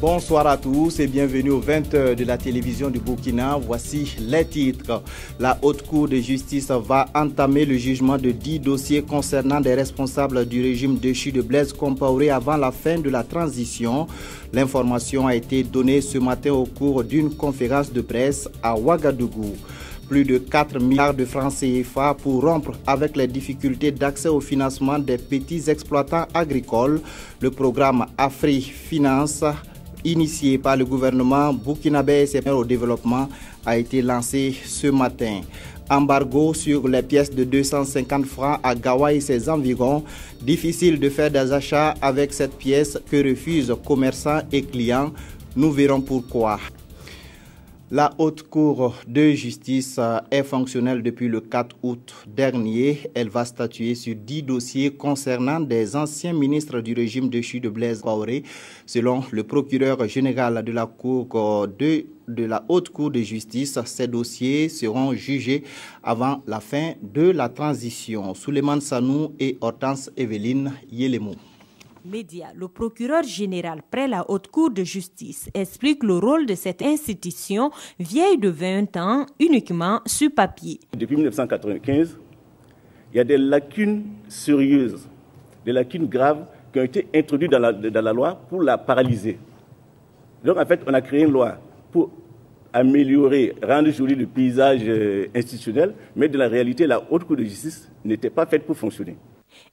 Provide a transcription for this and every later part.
Bonsoir à tous et bienvenue aux 20h de la télévision du Burkina. Voici les titres. La Haute Cour de justice va entamer le jugement de 10 dossiers concernant des responsables du régime déchu de Blaise Compaoré avant la fin de la transition. L'information a été donnée ce matin au cours d'une conférence de presse à Ouagadougou. Plus de 4 milliards de francs CFA pour rompre avec les difficultés d'accès au financement des petits exploitants agricoles. Le programme AfriFinance, initié par le gouvernement burkinabé et au développement, a été lancé ce matin. Embargo sur les pièces de 250 francs à Gawa et ses environs. Difficile de faire des achats avec cette pièce que refusent commerçants et clients. Nous verrons pourquoi. La Haute Cour de justice est fonctionnelle depuis le 4 août dernier. Elle va statuer sur 10 dossiers concernant des anciens ministres du régime déchu de Blaise Compaoré. Selon le procureur général de la Cour de la Haute Cour de justice, ces dossiers seront jugés avant la fin de la transition. Souleymane Sanou et Hortense Evelyne Yelemou. Média, le procureur général près la Haute Cour de justice explique le rôle de cette institution vieille de 20 ans uniquement sur papier. Depuis 1995, il y a des lacunes sérieuses, des lacunes graves qui ont été introduites dans la loi pour la paralyser. Donc en fait, on a créé une loi pour améliorer, rendre joli le paysage institutionnel, mais de la réalité, la Haute Cour de justice n'était pas faite pour fonctionner.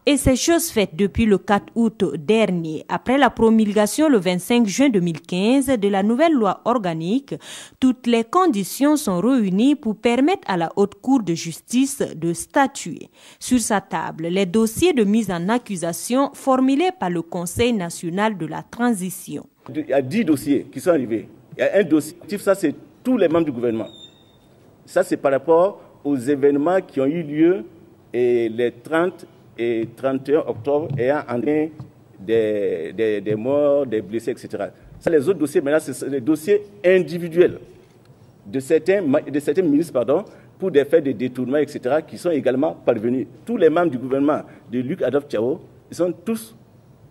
Et ces choses faites depuis le 4 août dernier, après la promulgation le 25 juin 2015 de la nouvelle loi organique, toutes les conditions sont réunies pour permettre à la Haute Cour de justice de statuer. Sur sa table, les dossiers de mise en accusation formulés par le Conseil national de la transition. Il y a 10 dossiers qui sont arrivés. Il y a un dossier, ça c'est tous les membres du gouvernement. Ça c'est par rapport aux événements qui ont eu lieu et les 30 et 31 octobre ayant entraîné des morts, des blessés, etc. Ça, les autres dossiers, maintenant, c'est les dossiers individuels de certains ministres, pour des faits de détournement, etc., qui sont également parvenus. Tous les membres du gouvernement de Luc Adolphe Thiaw,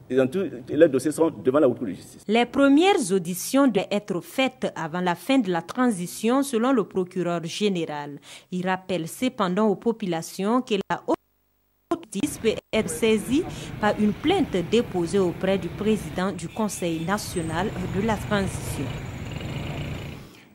leurs dossiers sont devant la Haute Cour de justice. Les premières auditions doivent être faites avant la fin de la transition, selon le procureur général. Il rappelle cependant aux populations que la Haute justice peut être saisie par une plainte déposée auprès du président du Conseil national de la transition.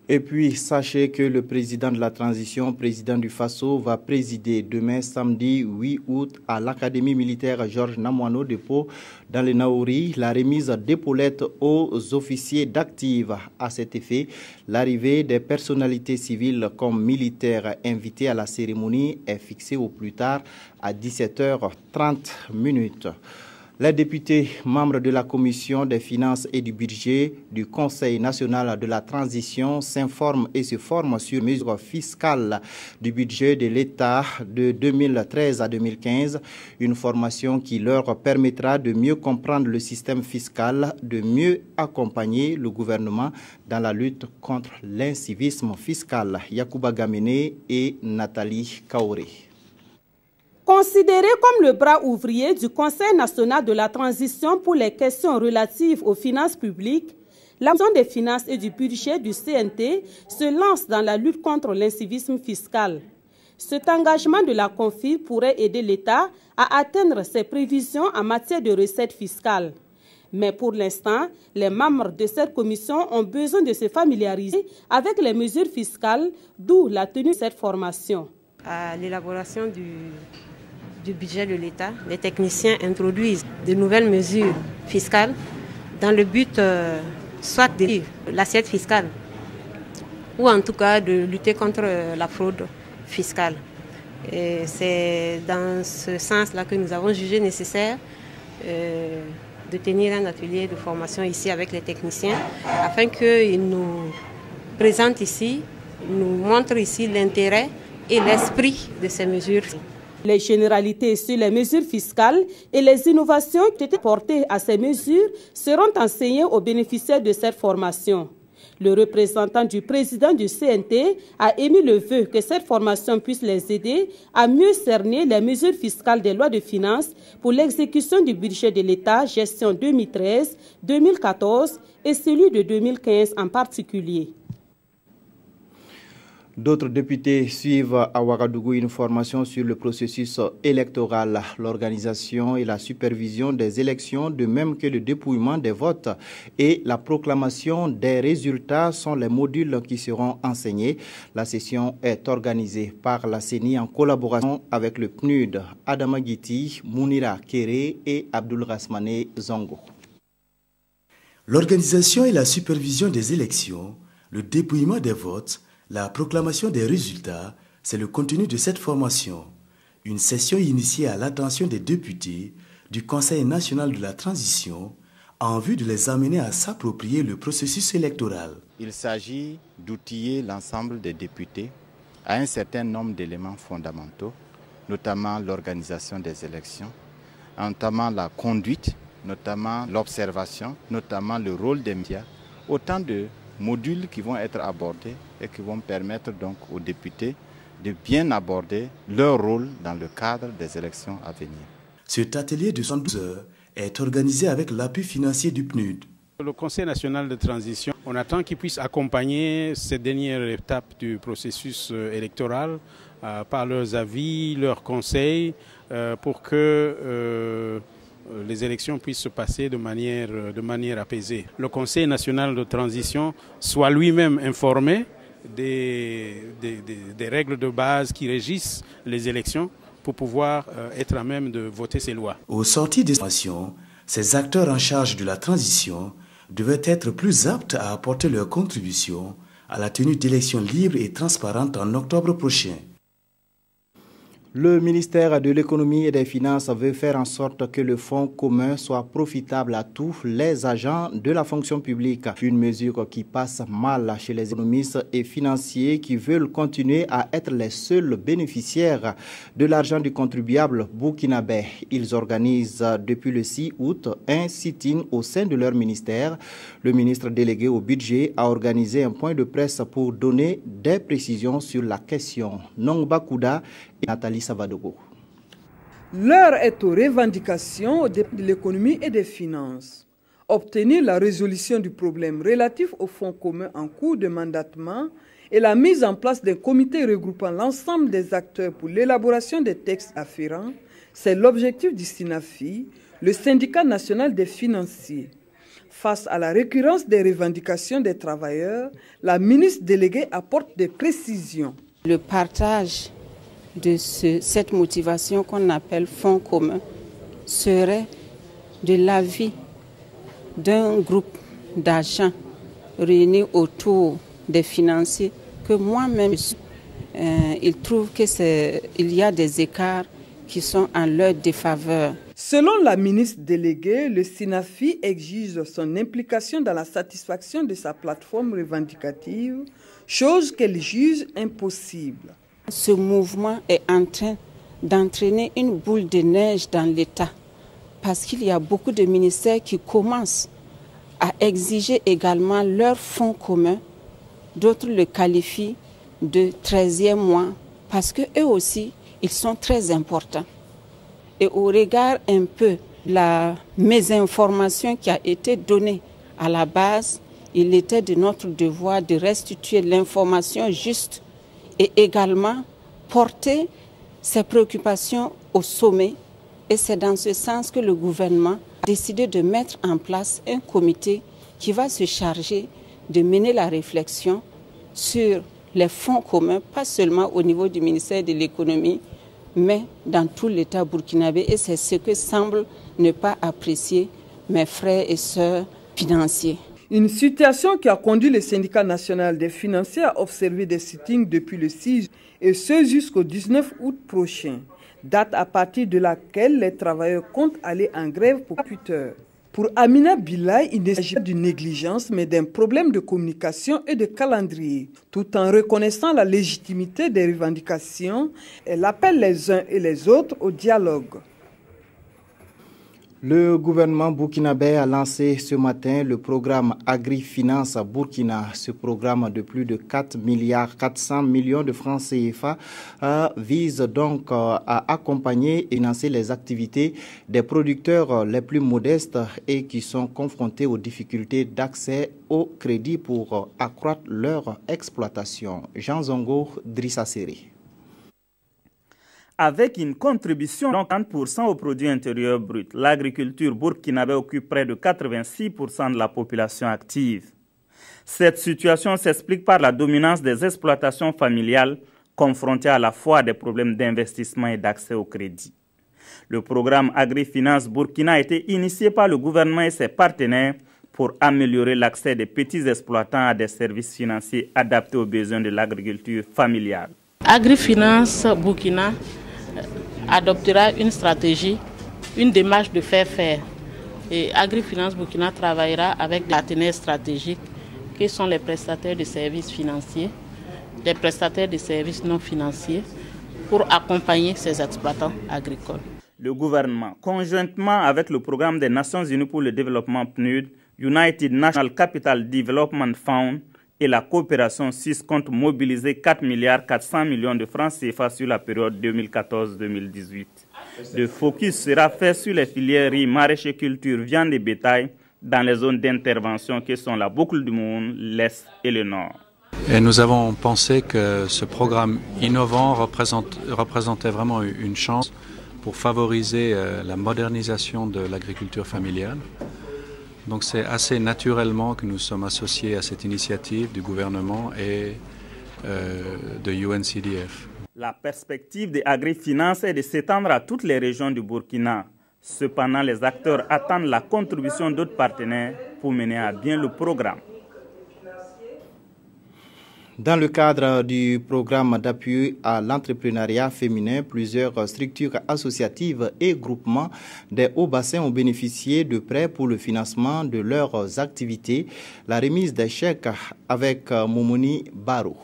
Et puis, sachez que le président de la transition, président du Faso, va présider demain, samedi 8 août, à l'Académie militaire Georges Namoano de Pau, dans le Naouri, la remise d'épaulettes aux officiers d'active. À cet effet, l'arrivée des personnalités civiles comme militaires invités à la cérémonie est fixée au plus tard à 17h30. Les députés membres de la Commission des finances et du budget du Conseil national de la transition s'informent et se forment sur les mesures fiscales du budget de l'État de 2013 à 2015, une formation qui leur permettra de mieux comprendre le système fiscal, de mieux accompagner le gouvernement dans la lutte contre l'incivisme fiscal. Yacouba Gamene et Nathalie Kaoré. Considéré comme le bras ouvrier du Conseil national de la transition pour les questions relatives aux finances publiques, la Commission des finances et du budget du CNT se lance dans la lutte contre l'incivisme fiscal. Cet engagement de la CONFI pourrait aider l'État à atteindre ses prévisions en matière de recettes fiscales. Mais pour l'instant, les membres de cette commission ont besoin de se familiariser avec les mesures fiscales, d'où la tenue de cette formation. À l'élaboration du budget de l'État, les techniciens introduisent de nouvelles mesures fiscales dans le but soit de l'assiette fiscale ou en tout cas de lutter contre la fraude fiscale. C'est dans ce sens-là que nous avons jugé nécessaire de tenir un atelier de formation ici avec les techniciens afin qu'ils nous présentent ici, nous montrent ici l'intérêt et l'esprit de ces mesures. Les généralités sur les mesures fiscales et les innovations qui ont été portées à ces mesures seront enseignées aux bénéficiaires de cette formation. Le représentant du président du CNT a émis le vœu que cette formation puisse les aider à mieux cerner les mesures fiscales des lois de finances pour l'exécution du budget de l'État, gestion 2013, 2014 et celui de 2015 en particulier. D'autres députés suivent à Ouagadougou une formation sur le processus électoral, l'organisation et la supervision des élections, de même que le dépouillement des votes et la proclamation des résultats sont les modules qui seront enseignés. La session est organisée par la CENI en collaboration avec le PNUD, Adama Guiti, Mounira Kéré et Abdul Rasmane Zongo. L'organisation et la supervision des élections, le dépouillement des votes, la proclamation des résultats, c'est le contenu de cette formation. Une session initiée à l'attention des députés du Conseil national de la transition en vue de les amener à s'approprier le processus électoral. Il s'agit d'outiller l'ensemble des députés à un certain nombre d'éléments fondamentaux, notamment l'organisation des élections, notamment la conduite, notamment l'observation, notamment le rôle des médias, autant de modules qui vont être abordés et qui vont permettre donc aux députés de bien aborder leur rôle dans le cadre des élections à venir. Cet atelier de 112 heures est organisé avec l'appui financier du PNUD. Le Conseil national de transition, on attend qu'il puisse accompagner cette dernière étape du processus électoral par leurs avis, leurs conseils, pour que les élections puissent se passer de manière apaisée. Le Conseil national de transition soit lui-même informé des règles de base qui régissent les élections pour pouvoir être à même de voter ces lois. Au sortir des formations, ces acteurs en charge de la transition devaient être plus aptes à apporter leur contribution à la tenue d'élections libres et transparentes en octobre prochain. Le ministère de l'économie et des finances veut faire en sorte que le fonds commun soit profitable à tous les agents de la fonction publique. Une mesure qui passe mal chez les économistes et financiers qui veulent continuer à être les seuls bénéficiaires de l'argent du contribuable burkinabé. Ils organisent depuis le 6 août un sit-in au sein de leur ministère. Le ministre délégué au budget a organisé un point de presse pour donner des précisions sur la question. Nongba Kouda et Nathalie Savadogo. L'heure est aux revendications de l'économie et des finances. Obtenir la résolution du problème relatif au fonds commun en cours de mandatement et la mise en place d'un comité regroupant l'ensemble des acteurs pour l'élaboration des textes afférents, c'est l'objectif du SINAFI, le syndicat national des financiers. Face à la récurrence des revendications des travailleurs, la ministre déléguée apporte des précisions. Le partage de cette motivation qu'on appelle fonds commun serait de l'avis d'un groupe d'agents réunis autour des financiers que moi-même, il trouve qu'il y a des écarts qui sont en leur défaveur. Selon la ministre déléguée, le SINAFI exige son implication dans la satisfaction de sa plateforme revendicative, chose qu'elle juge impossible. Ce mouvement est en train d'entraîner une boule de neige dans l'État parce qu'il y a beaucoup de ministères qui commencent à exiger également leur fonds commun. D'autres le qualifient de 13e mois parce qu'eux aussi, ils sont très importants. Et au regard un peu de la mésinformation qui a été donnée à la base, il était de notre devoir de restituer l'information juste et également porter ses préoccupations au sommet. Et c'est dans ce sens que le gouvernement a décidé de mettre en place un comité qui va se charger de mener la réflexion sur les fonds communs, pas seulement au niveau du ministère de l'économie, mais dans tout l'État burkinabé. Et c'est ce que semblent ne pas apprécier mes frères et sœurs financiers. Une situation qui a conduit le syndicat national des financiers à observer des sittings depuis le 6 et ce jusqu'au 19 août prochain, date à partir de laquelle les travailleurs comptent aller en grève pour 8 heures. Pour Amina Bilay, il ne s'agit pas d'une négligence, mais d'un problème de communication et de calendrier. Tout en reconnaissant la légitimité des revendications, elle appelle les uns et les autres au dialogue. Le gouvernement burkinabé a lancé ce matin le programme Agri-Finance Burkina. Ce programme de plus de 4,4 milliards de francs CFA vise donc à accompagner et financer les activités des producteurs les plus modestes et qui sont confrontés aux difficultés d'accès au crédit pour accroître leur exploitation. Jean Zongo, Drissa Seri. Avec une contribution de 40% au produit intérieur brut, l'agriculture burkinabé occupe près de 86% de la population active. Cette situation s'explique par la dominance des exploitations familiales confrontées à la fois à des problèmes d'investissement et d'accès au crédit. Le programme Agri-Finance Burkina a été initié par le gouvernement et ses partenaires pour améliorer l'accès des petits exploitants à des services financiers adaptés aux besoins de l'agriculture familiale. Agri-Finance Burkina adoptera une stratégie, une démarche de faire. Et Agri-Finance Burkina travaillera avec des partenaires stratégiques qui sont les prestataires de services financiers, les prestataires de services non financiers pour accompagner ces exploitants agricoles. Le gouvernement, conjointement avec le programme des Nations Unies pour le développement PNUD, United National Capital Development Fund et la coopération suisse compte mobiliser 4,4 milliards de francs CFA sur la période 2014-2018. Le focus sera fait sur les filières riz, maraîchers, culture, viande et bétail dans les zones d'intervention qui sont la boucle du monde, l'Est et le Nord. Et nous avons pensé que ce programme innovant représentait vraiment une chance pour favoriser la modernisation de l'agriculture familiale. Donc c'est assez naturellement que nous sommes associés à cette initiative du gouvernement et de UNCDF. La perspective de Agri-Finance est de s'étendre à toutes les régions du Burkina. Cependant, les acteurs attendent la contribution d'autres partenaires pour mener à bien le programme. Dans le cadre du programme d'appui à l'entrepreneuriat féminin, plusieurs structures associatives et groupements des hauts-bassins ont bénéficié de prêts pour le financement de leurs activités. La remise des chèques avec Momoni Barou.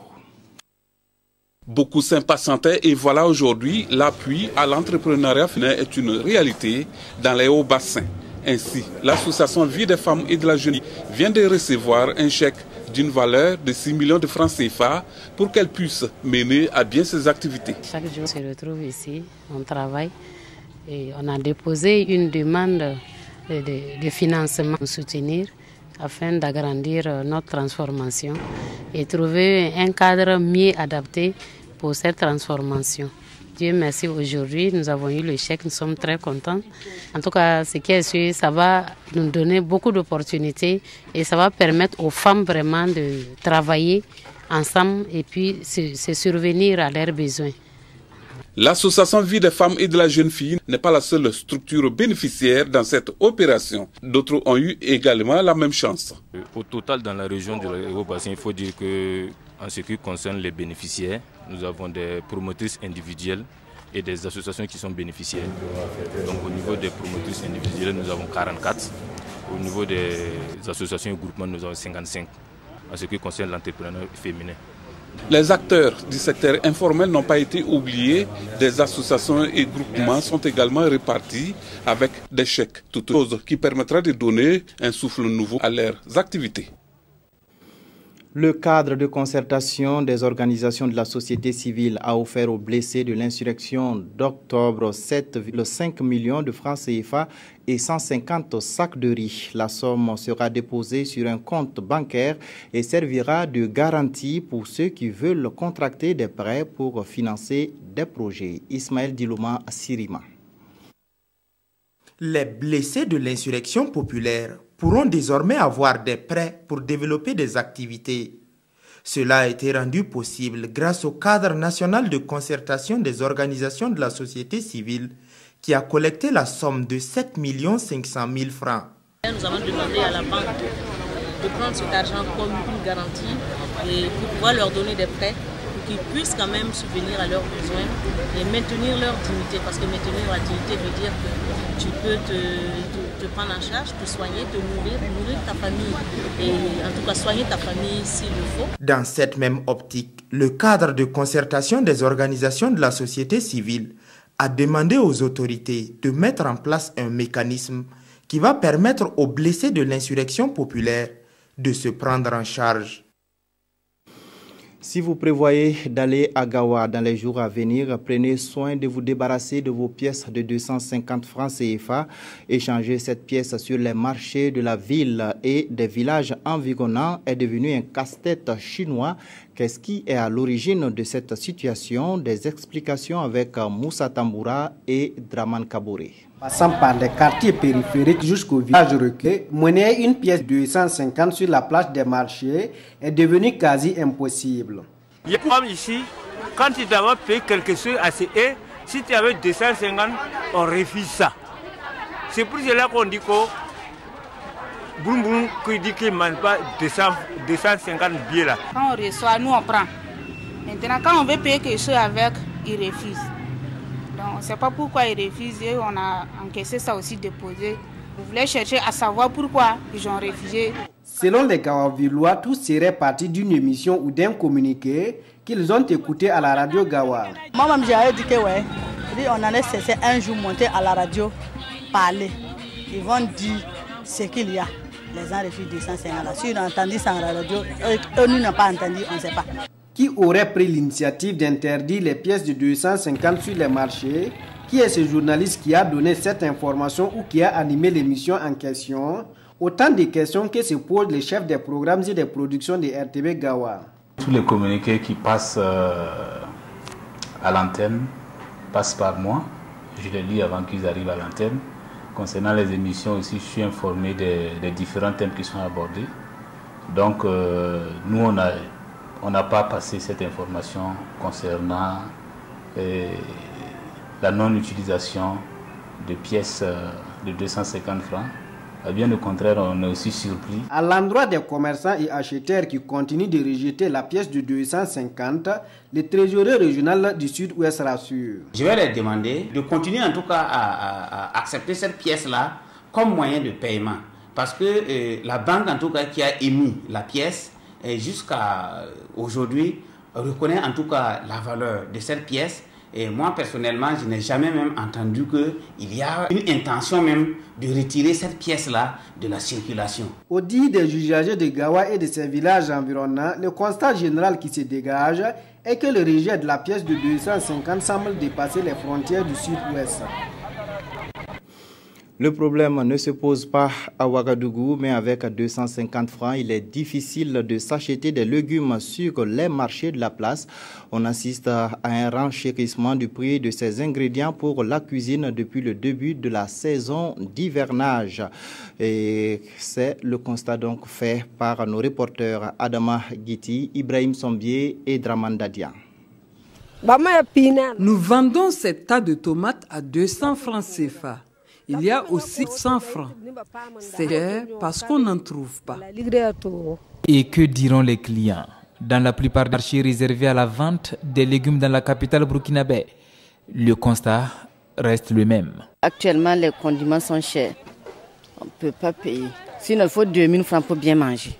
Beaucoup s'impatientaient et voilà aujourd'hui l'appui à l'entrepreneuriat féminin est une réalité dans les hauts-bassins. Ainsi, l'association Vie des femmes et de la jeunesse vient de recevoir un chèque d'une valeur de 6 millions de francs CFA pour qu'elle puisse mener à bien ses activités. Chaque jour, on se retrouve ici, on travaille et on a déposé une demande de financement pour soutenir afin d'agrandir notre transformation et trouver un cadre mieux adapté pour cette transformation. Dieu merci, aujourd'hui nous avons eu le chèque, nous sommes très contents. En tout cas, ce qui est sûr, ça va nous donner beaucoup d'opportunités et ça va permettre aux femmes vraiment de travailler ensemble et puis se survenir à leurs besoins. L'association Vie des femmes et de la jeune fille n'est pas la seule structure bénéficiaire dans cette opération. D'autres ont eu également la même chance. Au total, dans la région du Haut-Bassin, il faut dire que en ce qui concerne les bénéficiaires, nous avons des promotrices individuelles et des associations qui sont bénéficiaires. Donc au niveau des promotrices individuelles, nous avons 44. Au niveau des associations et groupements, nous avons 55 en ce qui concerne l'entrepreneuriat féminin. Les acteurs du secteur informel n'ont pas été oubliés. Des associations et groupements sont également répartis avec des chèques. Toute chose qui permettra de donner un souffle nouveau à leurs activités. Le cadre de concertation des organisations de la société civile a offert aux blessés de l'insurrection d'octobre 7,5 millions de francs CFA et 150 sacs de riz. La somme sera déposée sur un compte bancaire et servira de garantie pour ceux qui veulent contracter des prêts pour financer des projets. Ismaël Dilouma Sirima. Les blessés de l'insurrection populaire pourront désormais avoir des prêts pour développer des activités. Cela a été rendu possible grâce au cadre national de concertation des organisations de la société civile qui a collecté la somme de 7 500 000 francs. Nous avons demandé à la banque de prendre cet argent comme une garantie et pour pouvoir leur donner des prêts pour qu'ils puissent quand même subvenir à leurs besoins et maintenir leur dignité. Parce que maintenir la dignité veut dire que tu peux te prendre en charge, te soigner, te nourrir ta famille et en tout cas soigner ta famille s'il le faut. Dans cette même optique, le cadre de concertation des organisations de la société civile a demandé aux autorités de mettre en place un mécanisme qui va permettre aux blessés de l'insurrection populaire de se prendre en charge. Si vous prévoyez d'aller à Gawa dans les jours à venir, prenez soin de vous débarrasser de vos pièces de 250 francs CFA. Échanger cette pièce sur les marchés de la ville et des villages environnants est devenu un casse-tête chinois. Qu'est-ce qui est à l'origine de cette situation? Des explications avec Moussa Tamboura et Draman Kabouré. Passant par les quartiers périphériques jusqu'au village reculé, mener une pièce de 250 sur la place des marchés est devenu quasi impossible. Comme ici, quand tu dois payer quelque chose à CE, si tu avais 250, on refuse ça. C'est pour cela qu'on dit que Boum Boum qui dit qu'il ne mange pas 250 billets là. Quand on reçoit, nous on prend. Maintenant, quand on veut payer quelque chose avec, il refuse. Donc, on ne sait pas pourquoi ils refusent et on a encaissé ça aussi déposé. Vous voulez chercher à savoir pourquoi ils ont refusé. Selon les Gawavillois, tout serait parti d'une émission ou d'un communiqué qu'ils ont écouté à la radio Gawa. Moi-même, j'ai dit que ouais, on allait cesser un jour monter à la radio, parler. Ils vont dire ce qu'il y a. Les gens refusent 250 là. Si on a entendu ça à la radio, eux nous n'ont pas entendu, on ne sait pas. Qui aurait pris l'initiative d'interdire les pièces de 250 sur les marchés? Qui est ce journaliste qui a donné cette information ou qui a animé l'émission en question? Autant de questions que se posent les chefs des programmes et des productions de RTB Gawa. Tous les communiqués qui passent à l'antenne passent par moi. Je les lis avant qu'ils arrivent à l'antenne. Concernant les émissions aussi, je suis informé des différents thèmes qui sont abordés. Donc, nous, on n'a pas passé cette information concernant la non-utilisation de pièces de 250 francs. Bien au contraire, on est aussi surpris. À l'endroit des commerçants et acheteurs qui continuent de rejeter la pièce de 250, le trésorier régional du Sud-Ouest rassure. Je vais leur demander de continuer en tout cas à accepter cette pièce-là comme moyen de paiement. Parce que la banque en tout cas qui a émis la pièce, jusqu'à aujourd'hui, reconnaît en tout cas la valeur de cette pièce. Et moi, personnellement, je n'ai jamais même entendu qu'il y a une intention même de retirer cette pièce-là de la circulation. Au dit des usagers de Gawa et de ses villages environnants, le constat général qui se dégage est que le rejet de la pièce de 250 semble dépasser les frontières du Sud-Ouest. Le problème ne se pose pas à Ouagadougou, mais avec 250 francs, il est difficile de s'acheter des légumes sur les marchés de la place. On assiste à un renchérissement du prix de ces ingrédients pour la cuisine depuis le début de la saison d'hivernage. Et c'est le constat donc fait par nos reporters Adama Guiti, Ibrahim Sombier et Draman Dadia. Nous vendons ces tas de tomates à 200 francs CFA. Il y a aussi 100 francs. C'est cher parce qu'on n'en trouve pas. Et que diront les clients? Dans la plupart des marchés réservés à la vente des légumes dans la capitale burkinabé, le constat reste le même. Actuellement, les condiments sont chers. On ne peut pas payer. Sinon, il faut 2000 francs pour bien manger.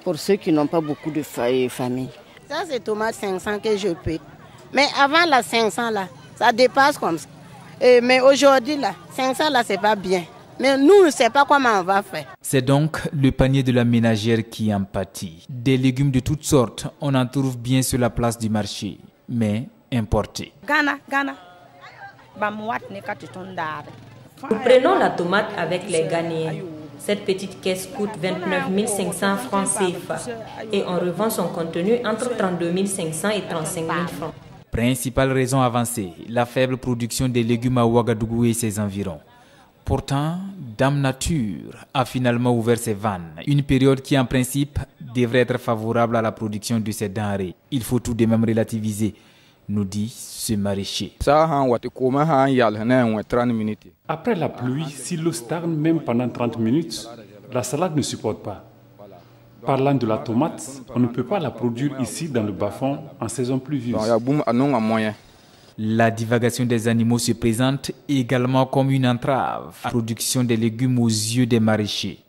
Pour ceux qui n'ont pas beaucoup de famille. Ça, c'est tomate 500 que je paye. Mais avant la 500, là, ça dépasse comme ça. Mais aujourd'hui, là, 500, là, c'est pas bien. Mais nous, on ne sait pas comment on va faire. C'est donc le panier de la ménagère qui en pâtit. Des légumes de toutes sortes, on en trouve bien sur la place du marché, mais importés. Nous prenons la tomate avec les Ghanéens. Cette petite caisse coûte 29 500 francs CFA et on revend son contenu entre 32 500 et 35 000 francs. Principale raison avancée, la faible production des légumes à Ouagadougou et ses environs. Pourtant, Dame Nature a finalement ouvert ses vannes. Une période qui, en principe, devrait être favorable à la production de ces denrées. Il faut tout de même relativiser, nous dit ce maraîcher. Après la pluie, si l'eau stagne même pendant 30 minutes, la salade ne supporte pas. Parlant de la tomate, on ne peut pas la produire ici dans le bas-fond en saison pluvieuse. La divagation des animaux se présente également comme une entrave à la production des légumes aux yeux des maraîchers.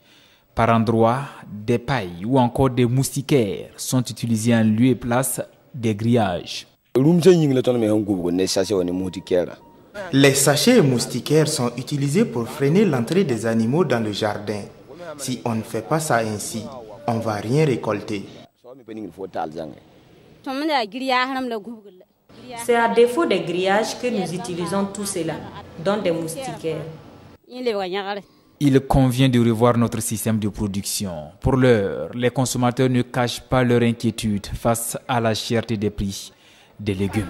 Par endroits, des pailles ou encore des moustiquaires sont utilisés en lieu et place des grillages. Les sachets et moustiquaires sont utilisés pour freiner l'entrée des animaux dans le jardin. Si on ne fait pas ça ainsi, on ne va rien récolter. C'est à défaut des grillages que nous utilisons tout cela, dont des moustiquaires. Il convient de revoir notre système de production. Pour l'heure, les consommateurs ne cachent pas leur inquiétude face à la cherté des prix des légumes.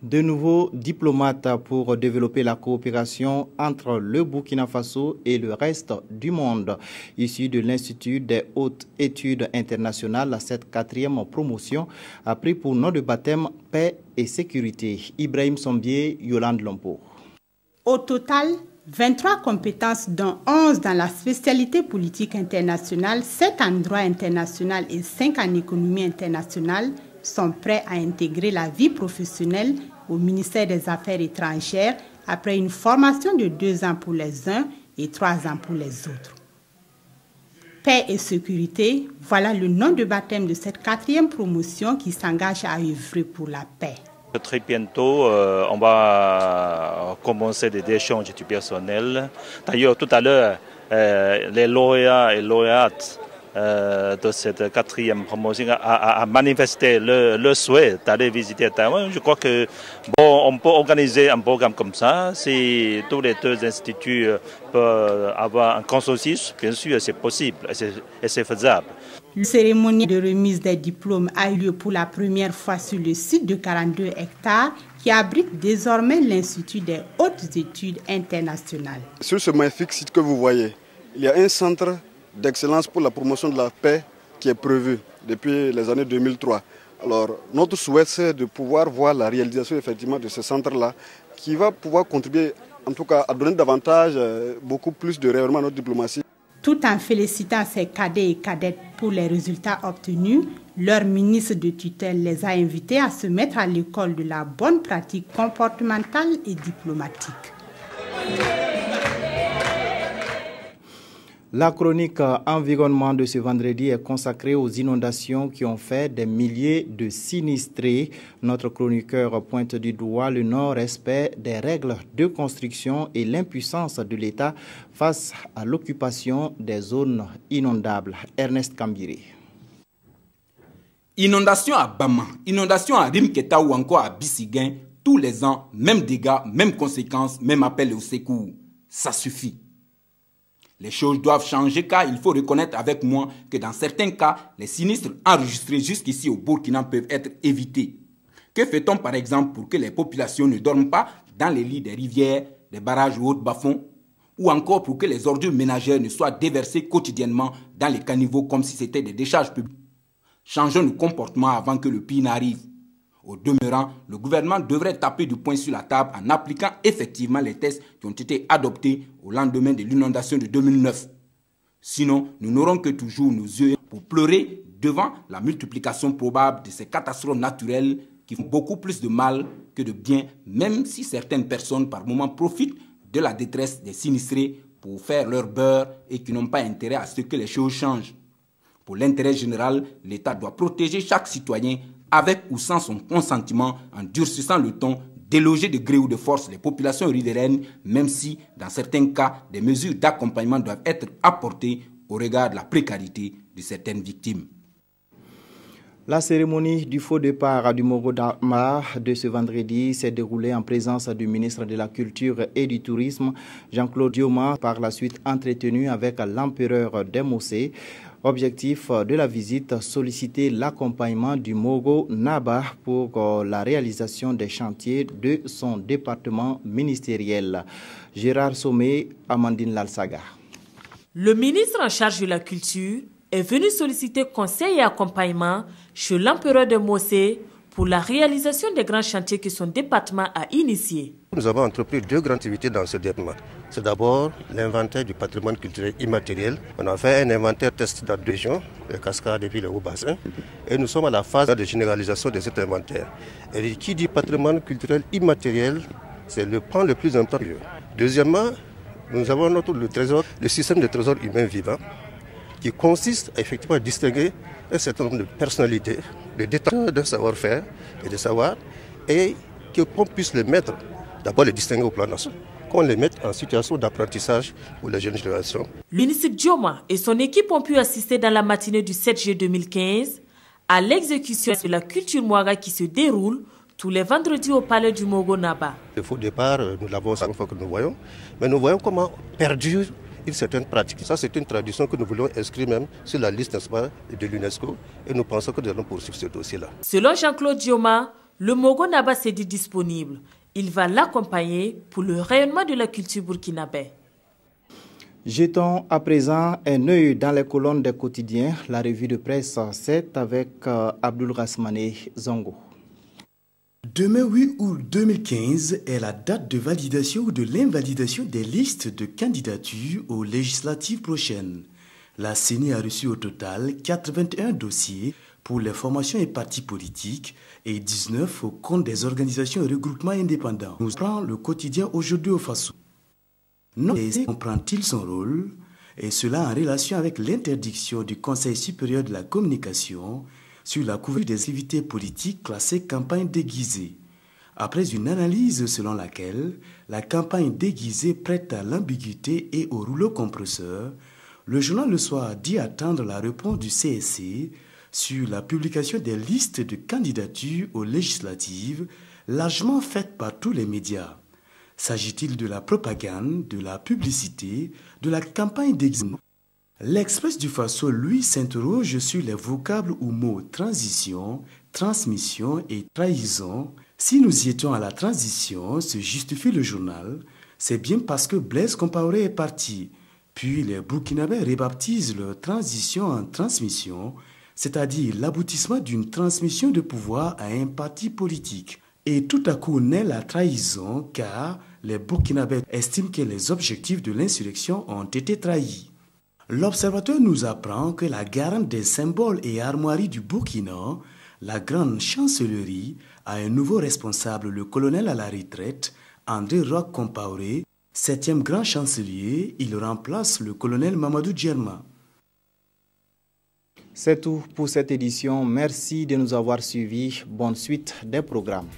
De nouveaux diplomates pour développer la coopération entre le Burkina Faso et le reste du monde. Issus de l'Institut des hautes études internationales, cette 4e promotion a pris pour nom de baptême Paix et Sécurité. Ibrahim Sombier, Yolande Lompo. Au total, 23 compétences dont 11 dans la spécialité politique internationale, 7 en droit international et 5 en économie internationale sont prêts à intégrer la vie professionnelle au ministère des Affaires étrangères après une formation de 2 ans pour les uns et 3 ans pour les autres. Paix et sécurité, voilà le nom de baptême de cette 4e promotion qui s'engage à œuvrer pour la paix. Très bientôt, on va commencer des échanges du personnel. D'ailleurs, tout à l'heure, les lauréats et lauréates de cette 4e promotion a manifesté le souhait d'aller visiter Taïwan. Je crois que on peut organiser un programme comme ça. Si tous les 2 instituts peuvent avoir un consensus, bien sûr, c'est possible et c'est faisable. La cérémonie de remise des diplômes a eu lieu pour la première fois sur le site de 42 hectares qui abrite désormais l'Institut des hautes études internationales. Sur ce magnifique site que vous voyez, il y a un centre d'excellence pour la promotion de la paix qui est prévu depuis les années 2003. Alors, notre souhait, c'est de pouvoir voir la réalisation effectivement de ce centre-là qui va pouvoir contribuer, en tout cas, à donner davantage, beaucoup plus de rayonnement à notre diplomatie. Tout en félicitant ces cadets et cadettes pour les résultats obtenus, leur ministre de tutelle les a invités à se mettre à l'école de la bonne pratique comportementale et diplomatique. La chronique environnement de ce vendredi est consacrée aux inondations qui ont fait des milliers de sinistrés. Notre chroniqueur pointe du doigt le non-respect des règles de construction et l'impuissance de l'État face à l'occupation des zones inondables. Ernest Kambiré. Inondation à Bama, inondation à Rimketa ou encore à Bissiguin, tous les ans, même dégâts, même conséquences, même appel au secours. Ça suffit. Les choses doivent changer car il faut reconnaître avec moi que dans certains cas, les sinistres enregistrés jusqu'ici au Burkina peuvent être évités. Que fait-on par exemple pour que les populations ne dorment pas dans les lits des rivières, des barrages ou autres bas-fonds, ou encore pour que les ordures ménagères ne soient déversées quotidiennement dans les caniveaux comme si c'était des décharges publiques? Changeons nos comportements avant que le pire n'arrive. Au demeurant, le gouvernement devrait taper du poing sur la table en appliquant effectivement les tests qui ont été adoptés au lendemain de l'inondation de 2009. Sinon, nous n'aurons que toujours nos yeux pour pleurer devant la multiplication probable de ces catastrophes naturelles qui font beaucoup plus de mal que de bien, même si certaines personnes par moments profitent de la détresse des sinistrés pour faire leur beurre et qui n'ont pas intérêt à ce que les choses changent. Pour l'intérêt général, l'État doit protéger chaque citoyen avec ou sans son consentement, en durcissant le ton, déloger de gré ou de force les populations riveraines, même si, dans certains cas, des mesures d'accompagnement doivent être apportées au regard de la précarité de certaines victimes. La cérémonie du faux départ du Mogodama de ce vendredi s'est déroulée en présence du ministre de la Culture et du Tourisme, Jean-Claude Dioma, par la suite entretenu avec l'empereur Demosé. Objectif de la visite, solliciter l'accompagnement du Mogo Naba pour la réalisation des chantiers de son département ministériel. Gérard Sommet, Amandine Lalsaga. Le ministre en charge de la culture est venu solliciter conseil et accompagnement chez l'empereur de Mossé pour la réalisation des grands chantiers que son département a initiés. Nous avons entrepris 2 grandes activités dans ce département. C'est d'abord l'inventaire du patrimoine culturel immatériel. On a fait un inventaire test dans 2 régions, les cascades et puis le Haut-Bassin. Et nous sommes à la phase de généralisation de cet inventaire. Et qui dit patrimoine culturel immatériel, c'est le point le plus important. Deuxièmement, nous avons le trésor, le système de trésor humain vivant. qui consiste effectivement à distinguer un certain nombre de personnalités, de détenteurs d'un savoir-faire et de savoir, et qu'on puisse les mettre, d'abord les distinguer au plan national, qu'on les mette en situation d'apprentissage pour la jeune génération. Le ministre Dioma et son équipe ont pu assister dans la matinée du 7 juillet 2015 à l'exécution de la culture Mwaga qui se déroule tous les vendredis au palais du Mogo-Naba. Le faux départ, nous l'avons chaque fois que nous voyons, mais nous voyons comment perdure une certaine pratique. Ça, c'est une tradition que nous voulons inscrire même sur la liste, n'est-ce pas, de l'UNESCO, et nous pensons que nous allons poursuivre ce dossier-là. Selon Jean-Claude Dioma, le Mogo-Naba s'est dit disponible. Il va l'accompagner pour le rayonnement de la culture burkinabé. Jetons à présent un œil dans les colonnes des quotidiens. La revue de presse, c'est avec Abdul Rasmane Zongo. Demain 8 août 2015 est la date de validation ou de l'invalidation des listes de candidatures aux législatives prochaines. La CENI a reçu au total 81 dossiers pour les formations et partis politiques et 19 au compte des organisations et regroupements indépendants. Nous prenons le quotidien aujourd'hui au Faso. Comprend-il son rôle, et cela en relation avec l'interdiction du Conseil supérieur de la communication sur la couverture des activités politiques classées campagne déguisée. Après une analyse selon laquelle la campagne déguisée prête à l'ambiguïté et au rouleau compresseur, le journal Le Soir dit attendre la réponse du CSC sur la publication des listes de candidatures aux législatives largement faites par tous les médias. S'agit-il de la propagande, de la publicité, de la campagne déguisée? L'Express du Faso, lui, s'interroge sur les vocables ou mots transition, transmission et trahison. Si nous y étions à la transition, se justifie le journal, c'est bien parce que Blaise Compaoré est parti. Puis les Burkinabés rebaptisent leur transition en transmission, c'est-à-dire l'aboutissement d'une transmission de pouvoir à un parti politique. Et tout à coup naît la trahison car les Burkinabés estiment que les objectifs de l'insurrection ont été trahis. L'observateur nous apprend que la garante des symboles et armoiries du Burkina, la grande chancellerie, a un nouveau responsable, le colonel à la retraite, André Roch Compaoré, 7e grand chancelier. Il remplace le colonel Mamadou Djerma. C'est tout pour cette édition. Merci de nous avoir suivis. Bonne suite des programmes.